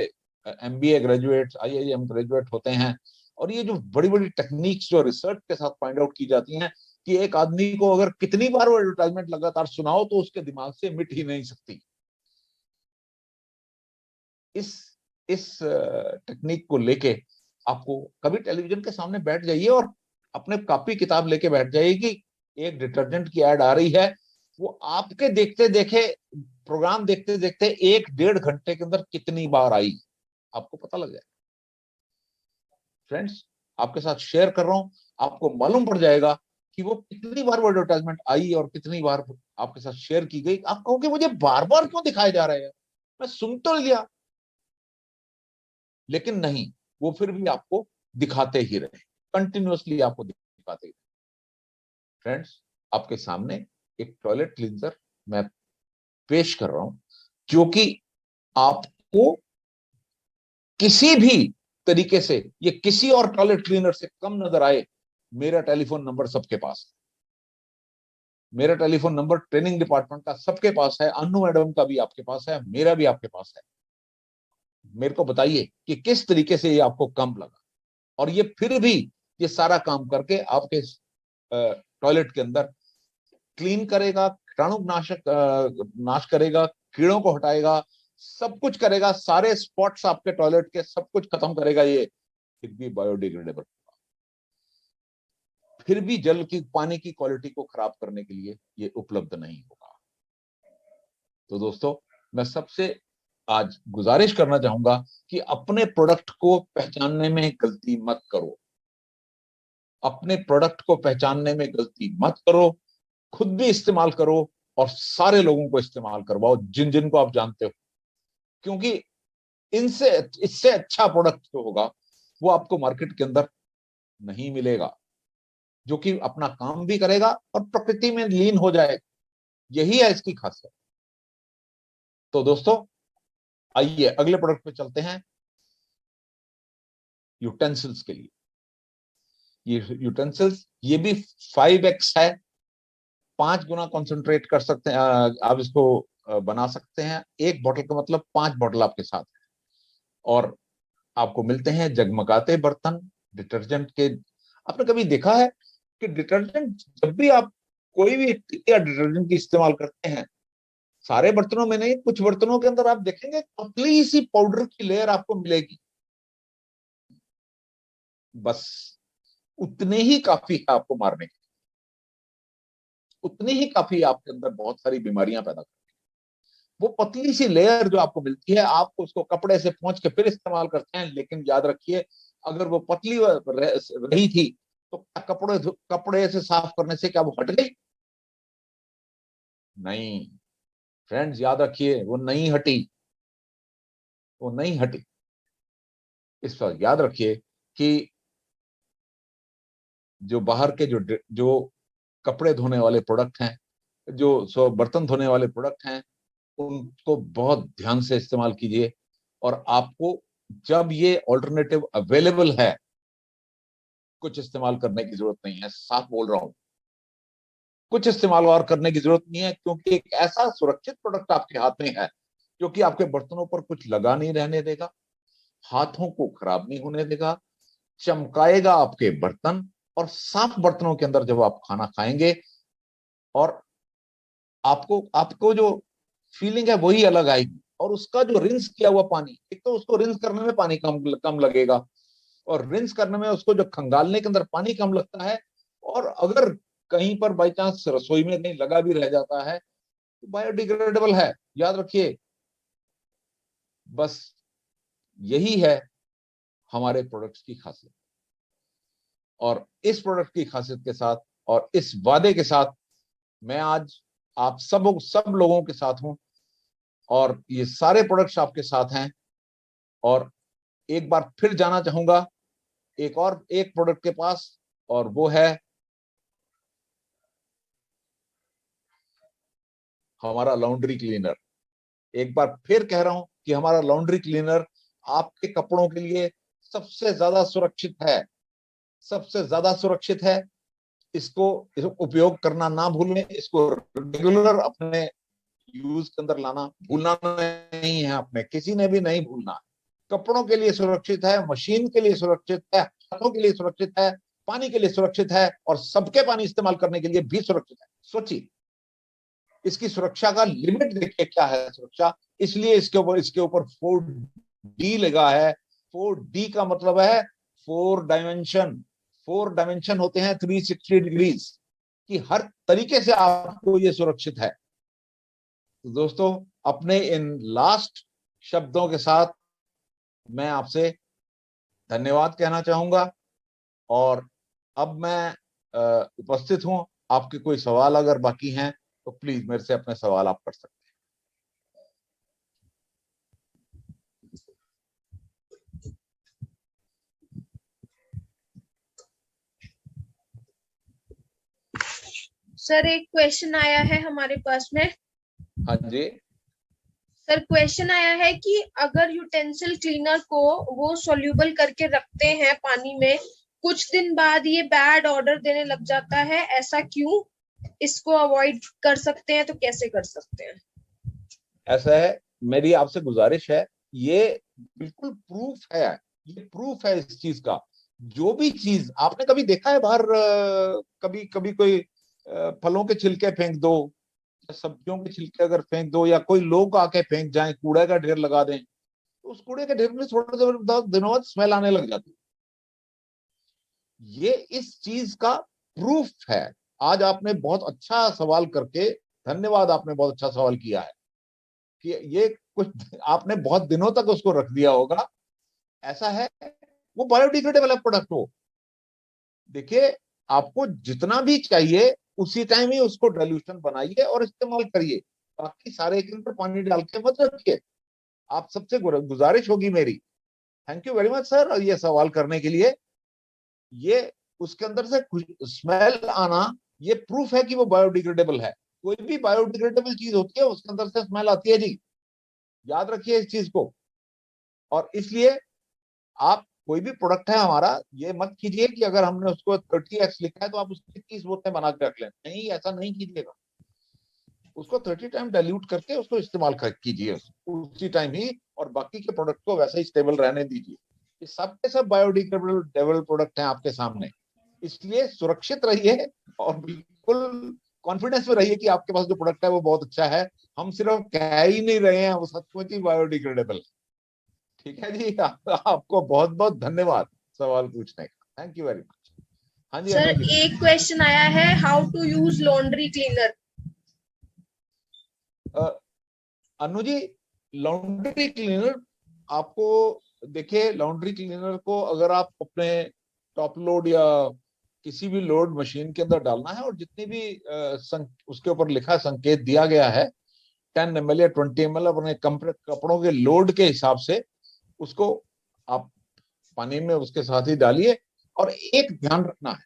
एमबीए ग्रेजुएट्स, आईआईएम ग्रेजुएट होते हैं, और ये जो बड़ी बड़ी टेक्निक्स जो रिसर्च के साथ फाइंड आउट की जाती हैं, कि एक आदमी को अगर कितनी बार वो एडवर्टाइजमेंट लगातार सुनाओ तो उसके दिमाग से मिट ही नहीं सकती। इस इस टेक्निक को लेके आपको कभी टेलीविजन के सामने बैठ जाइए और अपने कॉपी किताब लेके बैठ जाइए कि एक डिटर्जेंट की एड आ रही है, वो आपके देखते देखे, प्रोग्राम देखते देखते 1-1.5 घंटे के अंदर कितनी बार आई, आपको पता लग जाए फ्रेंड्स। आपके साथ शेयर कर रहा हूं, आपको मालूम पड़ जाएगा कि वो कितनी बार वो एडवर्टाइजमेंट आई और कितनी बार आपके साथ शेयर की गई। आप कहोगे मुझे बार बार क्यों दिखाए जा रहे हैं, मैं सुन तो लिया, लेकिन नहीं, वो फिर भी आपको दिखाते ही रहे, कंटिन्यूअसली आपको दिखाते ही रहे फ्रेंड्स। आपके सामने एक टॉयलेट क्लींजर मैं पेश कर रहा हूं, जो कि आपको किसी भी तरीके से, ये किसी और टॉयलेट क्लीनर से कम नजर आए। मेरा टेलीफोन नंबर सबके पास है, मेरा टेलीफोन नंबर ट्रेनिंग डिपार्टमेंट का सबके पास है, अनु मैडम का भी आपके पास है, मेरा भी आपके पास है। मेरे को बताइए कि किस तरीके से ये आपको कम लगा, और ये फिर भी ये सारा काम करके आपके टॉयलेट के अंदर क्लीन करेगा, कीटाणु नाशक नाश करेगा, कीड़ों को हटाएगा, सब कुछ करेगा, सारे स्पॉट्स आपके टॉयलेट के सब कुछ खत्म करेगा ये। फिर भी बायोडिग्रेडेबल, फिर भी जल की, पानी की क्वालिटी को खराब करने के लिए ये उपलब्ध नहीं होगा। तो दोस्तों, मैं सबसे आज गुजारिश करना चाहूंगा कि अपने प्रोडक्ट को पहचानने में गलती मत करो, अपने प्रोडक्ट को पहचानने में गलती मत करो, खुद भी इस्तेमाल करो और सारे लोगों को इस्तेमाल करवाओ जिन जिन को आप जानते हो, क्योंकि इनसे इससे अच्छा प्रोडक्ट जो होगा वो आपको मार्केट के अंदर नहीं मिलेगा, जो कि अपना काम भी करेगा और प्रकृति में लीन हो जाएगा। यही है इसकी खासियत। तो दोस्तों, आइए अगले प्रोडक्ट पे चलते हैं, यूटेंसिल्स के लिए। ये यूटेंसिल्स, ये भी 5x है, 5 गुना कॉन्सेंट्रेट कर सकते हैं, आप इसको बना सकते हैं। एक बोतल का मतलब 5 बोतल आपके साथ है। और आपको मिलते हैं जगमगाते बर्तन डिटर्जेंट के। आपने कभी देखा है कि डिटर्जेंट, जब भी आप कोई भी या डिटर्जेंट की इस्तेमाल करते हैं, सारे बर्तनों में नहीं, कुछ बर्तनों के अंदर आप देखेंगे पतली सी पाउडर की लेयर आपको मिलेगी, बस उतने ही काफी है आपको मारने के, उतनी ही काफी आपके अंदर बहुत सारी बीमारियां पैदा कर। वो पतली सी लेयर जो आपको मिलती है, आप उसको कपड़े से पोंछ के फिर इस्तेमाल करते हैं, लेकिन याद रखिए, अगर वो पतली रही थी तो कपड़े से साफ करने से क्या वो हट गई? नहीं फ्रेंड्स, याद रखिए, वो नहीं हटी, वो नहीं हटी। इस पर याद रखिए कि जो बाहर के जो कपड़े धोने वाले प्रोडक्ट हैं, जो बर्तन धोने वाले प्रोडक्ट हैं, उनको बहुत ध्यान से इस्तेमाल कीजिए। और आपको जब ये ऑल्टरनेटिव अवेलेबल है, कुछ इस्तेमाल करने की जरूरत नहीं है, साफ बोल रहा हूं, कुछ इस्तेमाल और करने की जरूरत नहीं है, क्योंकि एक ऐसा सुरक्षित प्रोडक्ट आपके हाथ में है जो कि आपके बर्तनों पर कुछ लगा नहीं रहने देगा, हाथों को खराब नहीं होने देगा, चमकाएगा आपके बर्तन, और साफ बर्तनों के अंदर जब आप खाना खाएंगे, और आपको आपको जो फीलिंग है वही अलग आएगी। और उसका जो रिंस किया हुआ पानी, एक तो उसको रिंस करने में पानी कम कम लगेगा, और रिंस करने में उसको जो खंगालने के अंदर पानी कम लगता है। और अगर कहीं पर बाई चांस रसोई में कहीं लगा भी रह जाता है तो बायोडिग्रेडेबल है, याद रखिए। बस यही है हमारे प्रोडक्ट्स की खासियत। और इस प्रोडक्ट की खासियत के साथ और इस वादे के साथ मैं आज आप सब लोगों के साथ हूं, और ये सारे प्रोडक्ट्स आपके साथ हैं। और एक बार फिर जाना चाहूंगा एक प्रोडक्ट के पास, और वो है हमारा लॉन्ड्री क्लीनर। एक बार फिर कह रहा हूं कि हमारा लॉन्ड्री क्लीनर आपके कपड़ों के लिए सबसे ज्यादा सुरक्षित है, सबसे ज्यादा सुरक्षित है। इसको उपयोग करना ना भूलें, इसको रेगुलर अपने यूज के अंदर लाना भूलना नहीं है, आपने किसी ने भी नहीं भूलना। कपड़ों के लिए सुरक्षित है, मशीन के लिए सुरक्षित है, हाथों के लिए सुरक्षित है, पानी के लिए सुरक्षित है, और सबके पानी इस्तेमाल करने के लिए भी सुरक्षित है। सोचिए, इसकी सुरक्षा का लिमिट देखिए क्या है सुरक्षा। इसलिए इसके ऊपर 4D लगा है। 4D का मतलब है 4 डायमेंशन। 4 डायमेंशन होते हैं 360 डिग्रीज, कि हर तरीके से आपको ये सुरक्षित है। तो दोस्तों, अपने इन लास्ट शब्दों के साथ मैं आपसे धन्यवाद कहना चाहूंगा। और अब मैं उपस्थित हूं। आपके कोई सवाल अगर बाकी हैं तो प्लीज मेरे से अपने सवाल आप कर सकते सर एक क्वेश्चन आया है हमारे पास में। हैं। हाँ जी। सर क्वेश्चन आया है कि अगर यूटेंसिल क्लीनर को वो सॉल्यूबल करके रखते हैं पानी में, कुछ दिन बाद ये बैड ऑर्डर देने लग जाता है, ऐसा क्यों? इसको अवॉइड कर सकते हैं तो कैसे कर सकते हैं? ऐसा है, मेरी आपसे गुजारिश है, ये बिल्कुल प्रूफ है, ये प्रूफ है इस चीज का। जो भी चीज आपने कभी देखा है बाहर, कभी कभी कोई फलों के छिलके फेंक दो, या सब्जियों के छिलके अगर फेंक दो, या कोई लोग आके फेंक जाएं, कूड़े का ढेर लगा दें, तो उस कूड़े के ढेर में थोड़ा देर दिनों बाद स्मेल आने लग जाती है। ये इस चीज का प्रूफ है। आज आपने बहुत अच्छा सवाल करके, धन्यवाद, आपने बहुत अच्छा सवाल किया है कि ये कुछ आपने बहुत दिनों तक उसको रख दिया होगा। ऐसा है, वो बायोडिग्रेडेबल है प्रोडक्ट हो। देखिए, आपको जितना भी चाहिए उसी टाइम ही उसको डाइल्यूशन बनाइए और इस्तेमाल करिए। बाकी सारे के अंदर पानी डाल के मत रखिए। आप सबसे गुजारिश होगी मेरी। Thank you very much sir ये सवाल करने के लिए। ये उसके अंदर से स्मेल आना, ये प्रूफ है कि वो बायोडिग्रेडेबल है। कोई भी बायोडिग्रेडेबल चीज होती है उसके अंदर से स्मेल आती है जी, याद रखिए इस चीज को। और इसलिए आप कोई भी प्रोडक्ट है हमारा, ये मत कीजिए कि अगर हमने उसको 30x लिखा है तो आप उसकी 30 बोतलें बना के रख लें। नहीं, ऐसा नहीं कीजिएगा। उसको 30 टाइम डाइल्यूट करके उसको इस्तेमाल कीजिए उसी टाइम ही, और बाकी के प्रोडक्ट को वैसे ही स्टेबल रहने दीजिए। ये सब के सब बायोडिग्रेडेबल प्रोडक्ट हैं आपके सामने। इसलिए सुरक्षित रहिए, और बिल्कुल कॉन्फिडेंस में रहिए कि आपके पास जो प्रोडक्ट है वो बहुत अच्छा है। हम सिर्फ कह ही नहीं रहे हैं, वो सचमुच ही बायोडिग्रेडेबल। ठीक है जी। आपको बहुत बहुत धन्यवाद सवाल पूछने का। Thank you very much. हाँ जी सर अनु जी। एक क्वेश्चन आया है, how to use laundry cleaner. Anu ji, laundry cleaner आपको, देखिए लॉन्ड्री क्लीनर को अगर आप अपने टॉप लोड या किसी भी लोड मशीन के अंदर डालना है, और जितनी भी उसके ऊपर लिखा संकेत दिया गया है 10 ml या 20 ml, अपने कपड़ों के लोड के हिसाब से उसको आप पानी में उसके साथ ही डालिए। और एक ध्यान रखना है,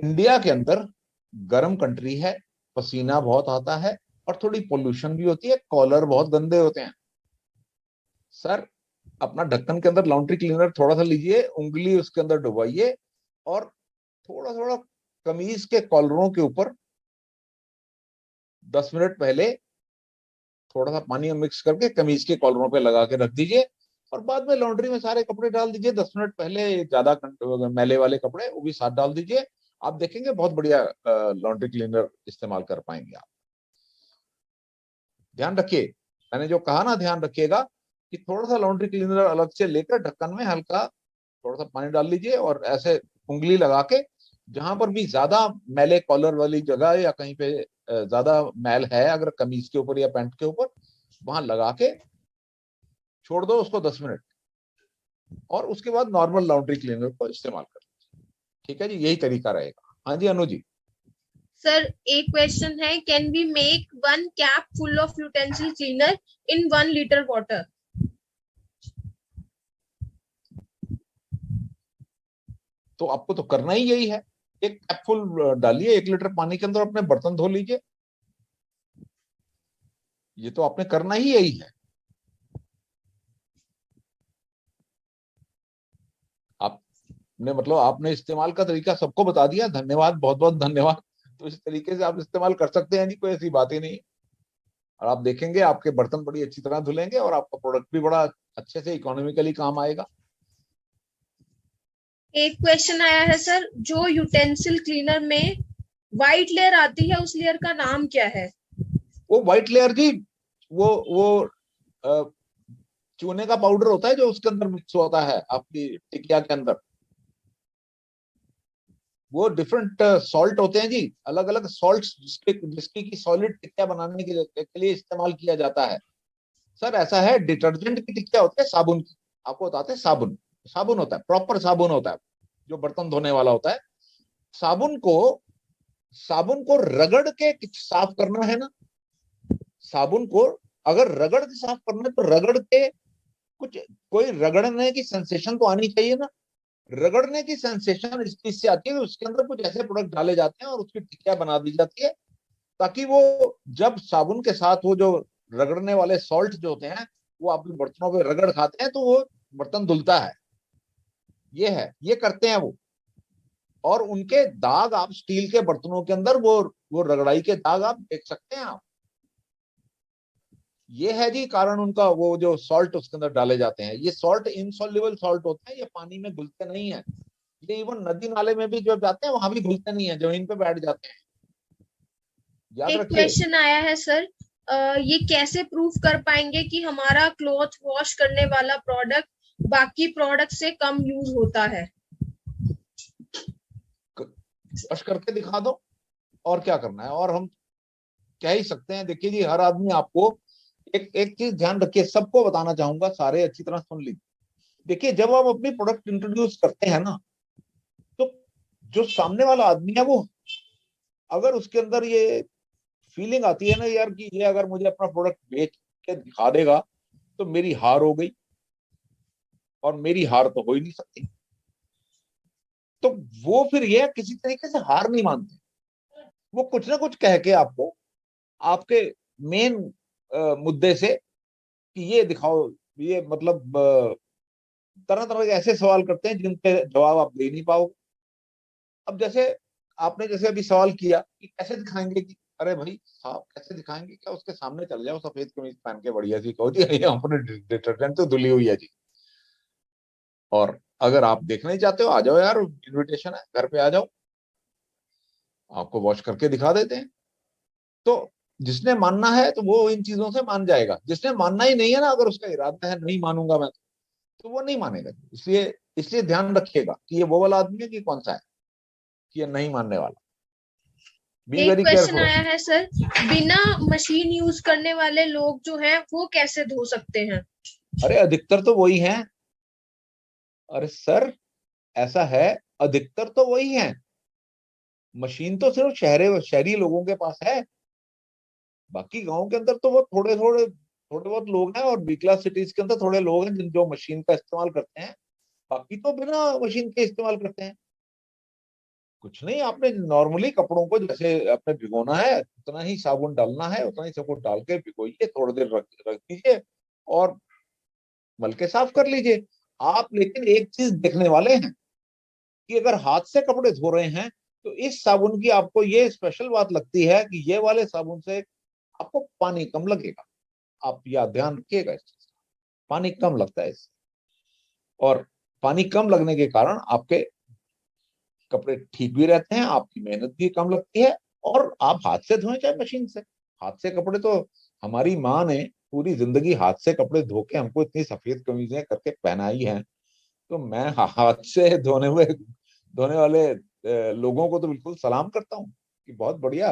इंडिया के अंदर गर्म कंट्री है, पसीना बहुत आता है और थोड़ी पोल्यूशन भी होती है, कॉलर बहुत गंदे होते हैं। सर, अपना ढक्कन के अंदर लॉन्ड्री क्लीनर थोड़ा सा लीजिए, उंगली उसके अंदर डुबाइए और थोड़ा थोड़ा कमीज के कॉलरों के ऊपर 10 मिनट पहले थोड़ा सा पानी मिक्स करके कमीज के कॉलरों पे लगा के रख दीजिए और बाद में लॉन्ड्री में सारे कपड़े डाल दीजिए। 10 मिनट पहले ज्यादा मैले वाले कपड़े वो भी साथ डाल दीजिए। आप देखेंगे बहुत बढ़िया लॉन्ड्री क्लीनर इस्तेमाल कर पाएंगे आप। ध्यान रखिए, मैंने जो कहा ना, ध्यान रखिएगा कि थोड़ा सा लॉन्ड्री क्लीनर अलग से लेकर ढक्कन में हल्का थोड़ा सा पानी डाल लीजिए और ऐसे उंगली लगा के जहां पर भी ज्यादा मैले कॉलर वाली जगह या कहीं पे ज्यादा मैल है अगर कमीज के ऊपर या पैंट के ऊपर, वहां लगा के छोड़ दो उसको 10 मिनट और उसके बाद नॉर्मल लॉन्ड्री क्लीनर को इस्तेमाल कर। ठीक है जी, यही तरीका रहेगा। हाँ जी अनु जी। सर एक क्वेश्चन है, can we make 1 cap full of utensil cleaner in 1 litre water? तो आपको तो करना ही यही है, एक कैप फुल डालिए 1 लीटर पानी के अंदर, अपने बर्तन धो लीजिए। ये तो आपने करना ही यही है। आपने मतलब आपने इस्तेमाल का तरीका सबको बता दिया, धन्यवाद, बहुत बहुत धन्यवाद। तो इस तरीके से आप इस्तेमाल कर सकते हैं जी, कोई ऐसी बात ही नहीं है। और आप देखेंगे आपके बर्तन बड़ी अच्छी तरह धुलेंगे और आपका प्रोडक्ट भी बड़ा अच्छे से इकोनॉमिकली काम आएगा। एक क्वेश्चन आया है सर, जो यूटेंसिल क्लीनर में व्हाइट लेयर आती है उस लेयर का नाम क्या है? वो व्हाइट लेयर जी, वो अ, चूने का पाउडर होता है जो उसके अंदर मिक्स होता है आपकी टिकिया के अंदर। वो डिफरेंट सॉल्ट होते हैं जी, अलग अलग सॉल्ट जिसकी की सॉलिड टिकिया बनाने के लिए इस्तेमाल किया जाता है। सर ऐसा है, डिटर्जेंट की टिकिया होती है साबुन की, आपको बताते हैं साबुन, साबुन होता है, प्रॉपर साबुन होता है जो बर्तन धोने वाला होता है। साबुन को साबुन को रगड़ के साफ करना है ना, साबुन को अगर रगड़ के साफ करना है तो रगड़ के कुछ कोई रगड़ने की सेंसेशन तो आनी चाहिए ना। रगड़ने की सेंसेशन इस चीज से आती है कि उसके अंदर कुछ ऐसे प्रोडक्ट डाले जाते हैं और उसकी टिकिया बना दी जाती है ताकि वो जब साबुन के साथ वो जो रगड़ने वाले सॉल्ट जो होते हैं वो आपके बर्तनों पे रगड़ खाते हैं तो वो बर्तन धुलता है। ये है, ये करते हैं वो। और उनके दाग आप स्टील के बर्तनों के अंदर वो रगड़ाई के दाग आप देख सकते हैं आप। ये है जी कारण उनका, वो जो सॉल्ट उसके अंदर डाले जाते हैं, ये सॉल्ट इनसॉल्युबल सॉल्ट होते हैं, ये पानी में घुलते नहीं है। ये इवन नदी नाले में भी जब जाते हैं वहां भी घुलते नहीं है, जमीन पे बैठ जाते हैं। याद एक रखिए। क्वेश्चन आया है सर, ये कैसे प्रूफ कर पाएंगे कि हमारा क्लॉथ वॉश करने वाला प्रोडक्ट बाकी प्रोडक्ट से कम यूज होता है? वॉश करके दिखा दो, और क्या करना है, और हम कह ही सकते हैं। देखिए जी, हर आदमी आपको एक एक चीज ध्यान रखिए, सबको बताना चाहूंगा, सारे अच्छी तरह सुन लीजिए। देखिए, जब आप अपनी प्रोडक्ट इंट्रोड्यूस करते हैं ना, तो जो सामने वाला आदमी है वो, अगर उसके अंदर ये फीलिंग आती है ना यार कि ये अगर मुझे अपना प्रोडक्ट बेच के दिखा देगा तो मेरी हार हो गई, और मेरी हार तो हो ही नहीं सकती, तो वो फिर ये किसी तरीके से हार नहीं मानते। वो कुछ ना कुछ कह के आपको आपके मेन मुद्दे से कि ये दिखाओ, ये मतलब तरह तरह के ऐसे सवाल करते हैं जिनके जवाब आप दे नहीं पाओगे। अब जैसे आपने जैसे अभी सवाल किया कि कैसे दिखाएंगे, कि अरे भाई साहब कैसे दिखाएंगे, क्या उसके सामने चले जाओ सफेद कमीज पहन के बढ़िया सी, कहो जी ये अपने डिटर्जेंट तो धुली हुई है जी। और अगर आप देखना ही चाहते हो आ जाओ यार, इनविटेशन है, घर पे आ जाओ, आपको वॉश करके दिखा देते हैं। तो जिसने मानना है तो वो इन चीजों से मान जाएगा, जिसने मानना ही नहीं है ना, अगर उसका इरादा है नहीं मानूंगा मैं, तो वो नहीं मानेगा। इसलिए इसलिए ध्यान रखिएगा कि ये वो वाला आदमी है कि कौन सा है, कि ये नहीं मानने वाला। बी एक वेरी क्वेश्चन केयरफुल। आया है सर, बिना मशीन यूज करने वाले लोग जो हैं वो कैसे धो सकते हैं? अरे अधिकतर तो वही हैं। अरे सर, ऐसा है, अधिकतर तो वही हैं। मशीन तो सिर्फ शहरी लोगों के पास है। बाकी गांव के अंदर तो वो थोड़े बहुत लोग हैं, और बी क्लास सिटीज के अंदर थोड़े लोग हैं जिन जो मशीन का इस्तेमाल करते हैं। बाकी तो बिना मशीन के इस्तेमाल करते हैं। कुछ नहीं, आपने नॉर्मली कपड़ों को जैसे आपने भिगोना है उतना ही साबुन डालना है, उतना ही साबुन डाल के भिगोइए, थोड़ी देर रख रख दीजिए और मल के साफ कर लीजिए। आप लेकिन एक चीज देखने वाले हैं कि अगर हाथ से कपड़े धो रहे हैं तो इस साबुन की आपको ये स्पेशल बात लगती है कि ये वाले साबुन से आपको पानी कम लगेगा। आप या ध्यान रखिएगा इस चीज का, पानी कम लगता है इससे, और पानी कम लगने के कारण आपके कपड़े ठीक भी रहते हैं, आपकी मेहनत भी कम लगती है, और आप हाथ से धोएं चाहे मशीन से। हाथ से कपड़े तो हमारी माँ ने पूरी जिंदगी हाथ से कपड़े धो के हमको इतनी सफेद कमीजें करके पहनाई हैं, तो मैं हाथ से धोने वाले लोगों को तो बिल्कुल सलाम करता हूँ कि बहुत बढ़िया,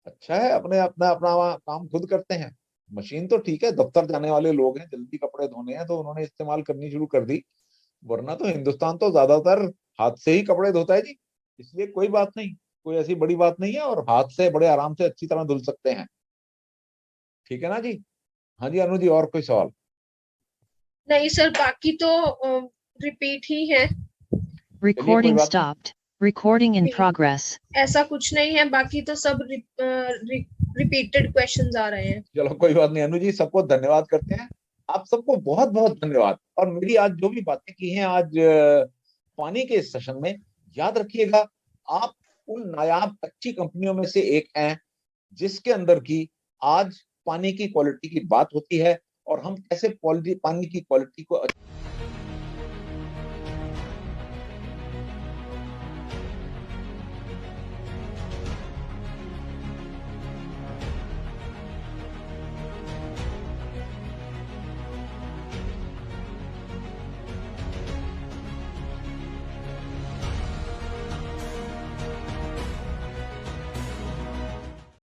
अच्छा है, अपने अपना अपना वहाँ काम खुद करते हैं। मशीन तो ठीक है, दफ्तर जाने वाले लोग हैं, जल्दी कपड़े धोने हैं तो उन्होंने इस्तेमाल करनी शुरू कर दी, वरना तो हिंदुस्तान तो ज्यादातर हाथ से ही कपड़े धोता है जी। इसलिए कोई बात नहीं, कोई ऐसी बड़ी बात नहीं है, और हाथ से बड़े आराम से अच्छी तरह धुल सकते हैं। ठीक है ना जी। हाँ जी अनु जी, और कोई सवाल? नहीं सर, बाकी तो रिपीट ही है। चलिए कोई Recording बात नहीं, stopped. Recording in ji. progress. ऐसा कुछ नहीं है, बाकी तो सब रिपीटेड क्वेश्चंस आ रहे हैं। चलो कोई बात नहीं अनु जी, सबको धन्यवाद करते हैं। आप सबको बहुत बहुत धन्यवाद। और मेरी आज जो भी बातें की हैं आज पानी के इस सेशन में, याद रखिएगा, आप उन नायाब अच्छी कंपनियों में से एक हैं जिसके अंदर की आज पानी की क्वालिटी की बात होती है, और हम कैसे पानी की क्वालिटी को